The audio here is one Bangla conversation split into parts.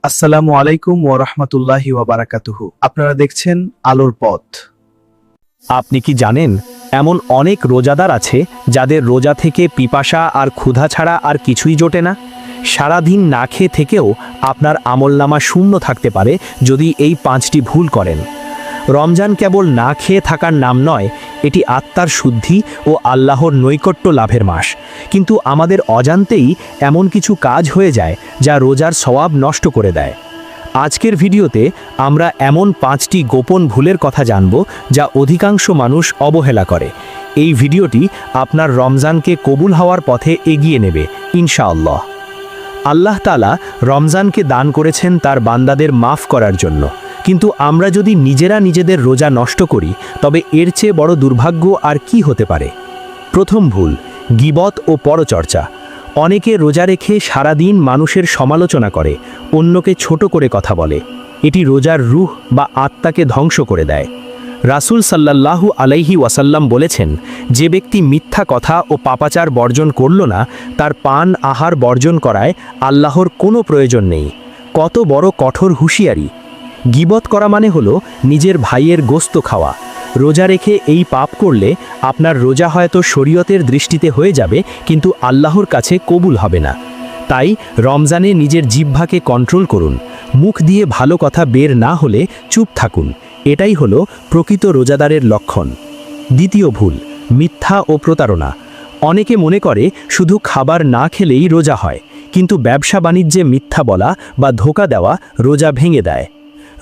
আসসালামু আলাইকুম ওয়া রাহমাতুল্লাহি ওয়া বারাকাতুহু। আপনারা দেখছেন আলোর পথ। আপনি কি জানেন এমন অনেক রোজাদার আছে যাদের রোজা থেকে পিপাসা আর ক্ষুধা ছাড়া আর কিছুই জোটে না? সারাদিন না খেয়ে থেকেও আপনার আমলনামা শূন্য থাকতে পারে যদি এই 5টি ভুল করেন। রমজান কেবল না খেয়ে থাকার নাম নয়, এটি আত্মার শুদ্ধি ও আল্লাহর নৈকট্য লাভের মাস। কিন্তু আমাদের অজান্তেই এমন কিছু কাজ হয়ে যায় যা রোজার সওয়াব নষ্ট করে দেয়। আজকের ভিডিওতে আমরা এমন 5টি গোপন ভুলের কথা জানব যা অধিকাংশ মানুষ অবহেলা করে। এই ভিডিওটি আপনার রমজানকে কবুল হওয়ার পথে এগিয়ে নেবে ইনশাআল্লাহ। আল্লাহ তাআলা রমজানকে দান করেছেন তার বান্দাদের মাফ করার জন্য, কিন্তু আমরা যদি নিজেরা নিজেদের রোজা নষ্ট করি তবে এর চেয়ে বড় দুর্ভাগ্য আর কি হতে পারে। প্রথম ভুল, গীবত ও পরচর্চা। অনেকে রোজা রেখে সারাদিন মানুষের সমালোচনা করে, অন্যকে ছোট করে কথা বলে। এটি রোজার রূহ বা আত্মাকে ধ্বংস করে দেয়। রাসূল সাল্লাল্লাহু আলাইহি ওয়াসাল্লাম বলেছেন, যে ব্যক্তি মিথ্যা কথা ও পাপাচার বর্জন করল না, তার পান আহার বর্জন করায় আল্লাহর কোনো প্রয়োজন নেই। কত বড় কঠোর হুঁশিয়ারি! গীবত করা মানে হলো নিজের ভাইয়ের গোস্ত খাওয়া। রোজা রেখে এই পাপ করলে আপনার রোজা হয়তো শরীয়তের দৃষ্টিতে হয়ে যাবে, কিন্তু আল্লাহর কাছে কবুল হবে না। তাই রমজানে নিজের জিহ্বাকে কন্ট্রোল করুন। মুখ দিয়ে ভালো কথা বের না হলে চুপ থাকুন। এটাই হলো প্রকৃত রোজাদারের লক্ষণ। দ্বিতীয় ভুল, মিথ্যা ও প্রতারণা। অনেকে মনে করে শুধু খাবার না খেলেই রোজা হয়, কিন্তু ব্যবসা বাণিজ্যে মিথ্যা বলা বা ধোঁকা দেওয়া রোজা ভেঙে দেয়।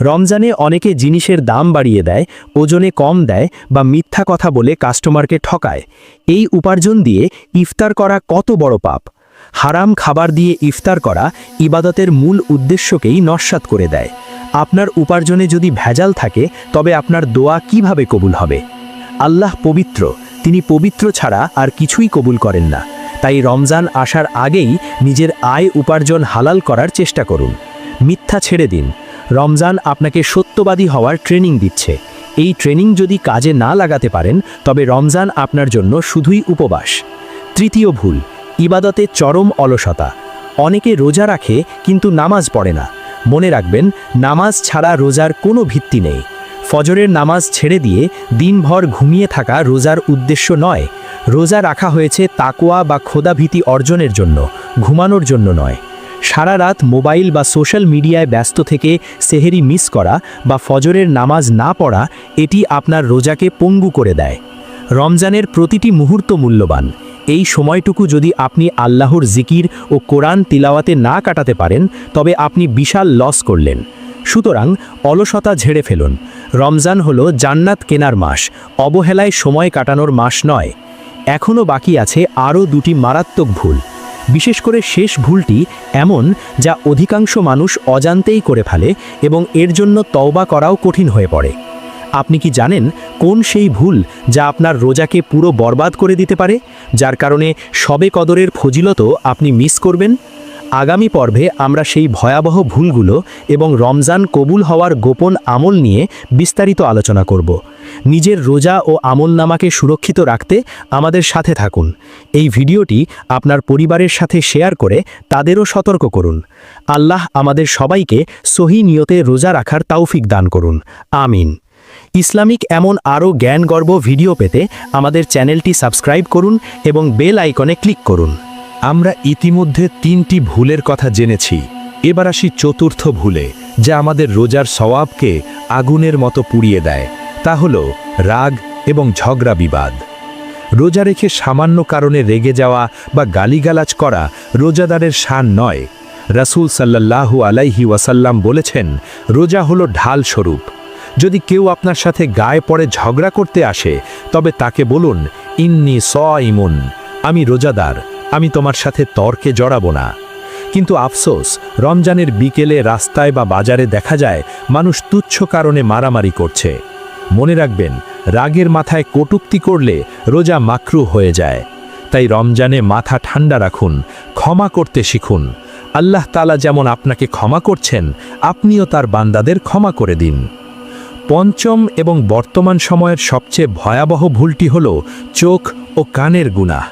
রমজানে অনেকে জিনিসের দাম বাড়িয়ে দেয়, ওজনে কম দেয় বা মিথ্যা কথা বলে কাস্টমারকে ঠকায়। এই উপার্জন দিয়ে ইফতার করা কত বড় পাপ! হারাম খাবার দিয়ে ইফতার করা ইবাদতের মূল উদ্দেশ্যকেই নস্যাৎ করে দেয়। আপনার উপার্জনে যদি ভেজাল থাকে তবে আপনার দোয়া কিভাবে কবুল হবে? আল্লাহ পবিত্র, তিনি পবিত্র ছাড়া আর কিছুই কবুল করেন না। তাই রমজান আসার আগেই নিজের আয় উপার্জন হালাল করার চেষ্টা করুন। মিথ্যা ছেড়ে দিন। রমজান আপনাকে সত্যবাদী হওয়ার ট্রেনিং দিচ্ছে। এই ট্রেনিং যদি কাজে না লাগাতে পারেন তবে রমজান আপনার জন্য শুধুই উপবাস। তৃতীয় ভুল, ইবাদতে চরম অলসতা। অনেকে রোজা রাখে কিন্তু নামাজ পড়ে না। মনে রাখবেন, নামাজ ছাড়া রোজার কোনো ভিত্তি নেই। ফজরের নামাজ ছেড়ে দিয়ে দিনভর ঘুমিয়ে থাকা রোজার উদ্দেশ্য নয়। রোজা রাখা হয়েছে তাকওয়া বা খোদাভীতি অর্জনের জন্য, ঘুমানোর জন্য নয়। সারা রাত মোবাইল বা সোশ্যাল মিডিয়ায় ব্যস্ত থেকে সেহেরি মিস করা বা ফজরের নামাজ না পড়া, এটি আপনার রোজাকে পঙ্গু করে দেয়। রমজানের প্রতিটি মুহূর্ত মূল্যবান। এই সময়টুকু যদি আপনি আল্লাহর জিকির ও কোরআন তিলাওয়াতে না কাটাতে পারেন তবে আপনি বিশাল লস করলেন। সুতরাং অলসতা ঝেড়ে ফেলুন। রমজান হলো জান্নাত কেনার মাস, অবহেলায় সময় কাটানোর মাস নয়। এখনও বাকি আছে আরও 2টি মারাত্মক ভুল। বিশেষ করে শেষ ভুলটি এমন যা অধিকাংশ মানুষ অজান্তেই করে ফেলে এবং এর জন্য তওবা করাও কঠিন হয়ে পড়ে। আপনি কি জানেন কোন সেই ভুল যা আপনার রোজাকে পুরো বরবাদ করে দিতে পারে, যার কারণে শবে কদরের ফজিলতও আপনি মিস করবেন? আগামী পর্বে আমরা সেই ভয়াবহ ভুলগুলো এবং রমজান কবুল হওয়ার গোপন আমল নিয়ে বিস্তারিত আলোচনা করব। নিজের রোজা ও আমলনামাকে সুরক্ষিত রাখতে আমাদের সাথে থাকুন। এই ভিডিওটি আপনার পরিবারের সাথে শেয়ার করে তাদেরও সতর্ক করুন। আল্লাহ আমাদের সবাইকে সহি নিয়তে রোজা রাখার তৌফিক দান করুন, আমিন। ইসলামিক এমন আরও জ্ঞানগর্ভ ভিডিও পেতে আমাদের চ্যানেলটি সাবস্ক্রাইব করুন এবং বেল আইকনে ক্লিক করুন। আমরা ইতিমধ্যে 3টি ভুলের কথা জেনেছি। এবার আসি চতুর্থ ভুলে, যা আমাদের রোজার সওয়াবকে আগুনের মতো পুড়িয়ে দেয়। তা হলো রাগ এবং ঝগড়া বিবাদ। রোজা রেখে সামান্য কারণে রেগে যাওয়া বা গালিগালাজ করা রোজাদারের শান নয়। রাসূল সাল্লাল্লাহু আলাইহি ওয়াসাল্লাম বলেছেন, রোজা হলো ঢাল স্বরূপ। যদি কেউ আপনার সাথে গায়ে পড়ে ঝগড়া করতে আসে তবে তাকে বলুন, ইন্নী সাইমুন, আমি রোজাদার, আমি তোমার সাথে তর্কে জড়াবো না। কিন্তু আফসোস, রমজানের বিকেলে রাস্তায় বা বাজারে দেখা যায় মানুষ তুচ্ছ কারণে মারামারি করছে। মনে রাখবেন, রাগের মাথায় কটূক্তি করলে রোজা মাকরুহ হয়ে যায়। তাই রমজানে মাথা ঠান্ডা রাখুন, ক্ষমা করতে শিখুন। আল্লাহ তাআলা যেমন আপনাকে ক্ষমা করছেন, আপনিও তার বান্দাদের ক্ষমা করে দিন। পঞ্চম এবং বর্তমান সময়ের সবচেয়ে ভয়াবহ ভুলটি হল চোখ ও কানের গুনাহ।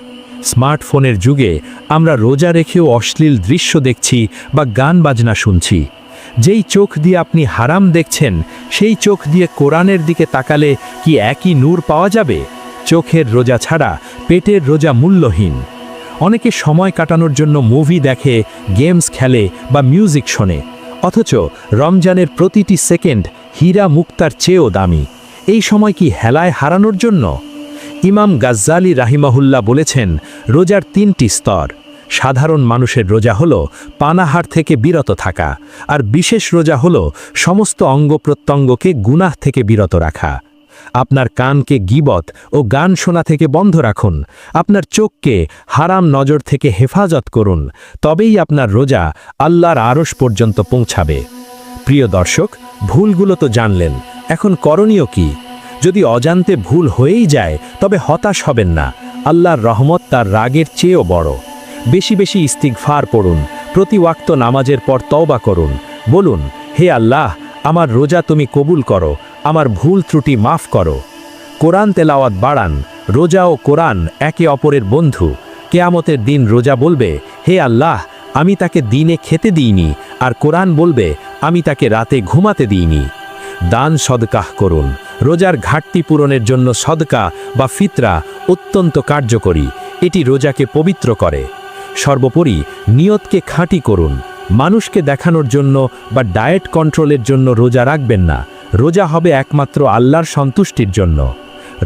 স্মার্টফোনের যুগে আমরা রোজা রেখেও অশ্লীল দৃশ্য দেখছি বা গান বাজনা শুনছি। যেই চোখ দিয়ে আপনি হারাম দেখছেন সেই চোখ দিয়ে কোরআনের দিকে তাকালে কি একই নূর পাওয়া যাবে? চোখের রোজা ছাড়া পেটের রোজা মূল্যহীন। অনেকে সময় কাটানোর জন্য মুভি দেখে, গেমস খেলে বা মিউজিক শোনে, অথচ রমজানের প্রতিটি সেকেন্ড হীরা মুক্তার চেয়েও দামি। এই সময় কি হেলায় হারানোর জন্য? ইমাম গাজ্জালি রাহিমাহুল্লাহ বলেছেন, রোজার 3টি স্তর। সাধারণ মানুষের রোজা হলো পানাহার থেকে বিরত থাকা, আর বিশেষ রোজা হলো সমস্ত অঙ্গ প্রত্যঙ্গকে গুনাহ থেকে বিরত রাখা। আপনার কানকে গীবত ও গান শোনা থেকে বন্ধ রাখুন, আপনার চোখকে হারাম নজর থেকে হেফাজত করুন, তবেই আপনার রোজা আল্লাহর আরশ পর্যন্ত পৌঁছাবে। প্রিয় দর্শক, ভুলগুলো তো জানলেন, এখন করণীয় কি? যদি অজান্তে ভুল হয়েই যায় তবে হতাশ হবেন না, আল্লাহর রহমত তার রাগের চেয়েও বড়। বেশি বেশি ইস্তিগফার পড়ুন, প্রতি ওয়াক্ত নামাজের পর তওবা করুন, বলুন, হে আল্লাহ, আমার রোজা তুমি কবুল করো, আমার ভুল ত্রুটি মাফ করো। কোরআন তেলাওয়াত বাড়ান, রোজা ও কোরআন একে অপরের বন্ধু। কেয়ামতের দিন রোজা বলবে, হে আল্লাহ, আমি তাকে দিনে খেতে দিইনি, আর কোরআন বলবে, আমি তাকে রাতে ঘুমাতে দিইনি। দান সদকাহ করুন, রোজার ঘাটতি পূরণের জন্য সদকা বা ফিতরা অত্যন্ত কার্যকরী, এটি রোজাকে পবিত্র করে। সর্বোপরি নিয়তকে খাঁটি করুন, মানুষকে দেখানোর জন্য বা ডায়েট কন্ট্রোলের জন্য রোজা রাখবেন না, রোজা হবে একমাত্র আল্লাহর সন্তুষ্টির জন্য।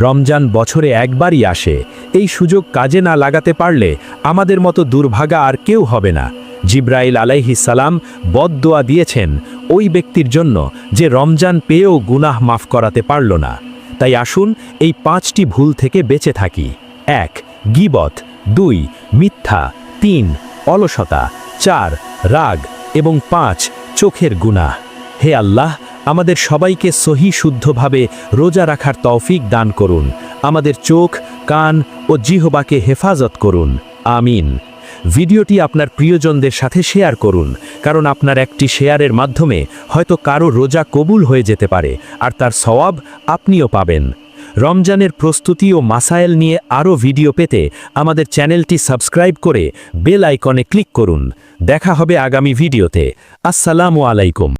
রমজান বছরে একবারই আসে, এই সুযোগ কাজে না লাগাতে পারলে আমাদের মতো দুর্ভাগা আর কেউ হবে না। জিব্রাইল আলাইহিস সালাম বদদোয়া দিয়েছেন ওই ব্যক্তির জন্য যে রমজান পেয়েও গুনাহ মাফ করাতে পারল না। তাই আসুন এই 5টি ভুল থেকে বেঁচে থাকি। 1. গীবত, 2. মিথ্যা, 3. অলসতা, 4. রাগ এবং 5. চোখের গুনাহ। হে আল্লাহ, আমাদের সবাইকে সহি শুদ্ধভাবে রোজা রাখার তৌফিক দান করুন, আমাদের চোখ, কান ও জিহ্বাকে হেফাজত করুন। আমিন। ভিডিওটি আপনার প্রিয়জনদের সাথে শেয়ার করুন, কারণ আপনার একটি শেয়ারের মাধ্যমে হয়তো কারো রোজা কবুল হয়ে যেতে পারে, আর তার সওয়াব আপনিও পাবেন। রমজানের প্রস্তুতি ও মাসায়েল নিয়ে আরও ভিডিও পেতে আমাদের চ্যানেলটি সাবস্ক্রাইব করে বেল আইকনে ক্লিক করুন। দেখা হবে আগামী ভিডিওতে। আসসালামু আলাইকুম।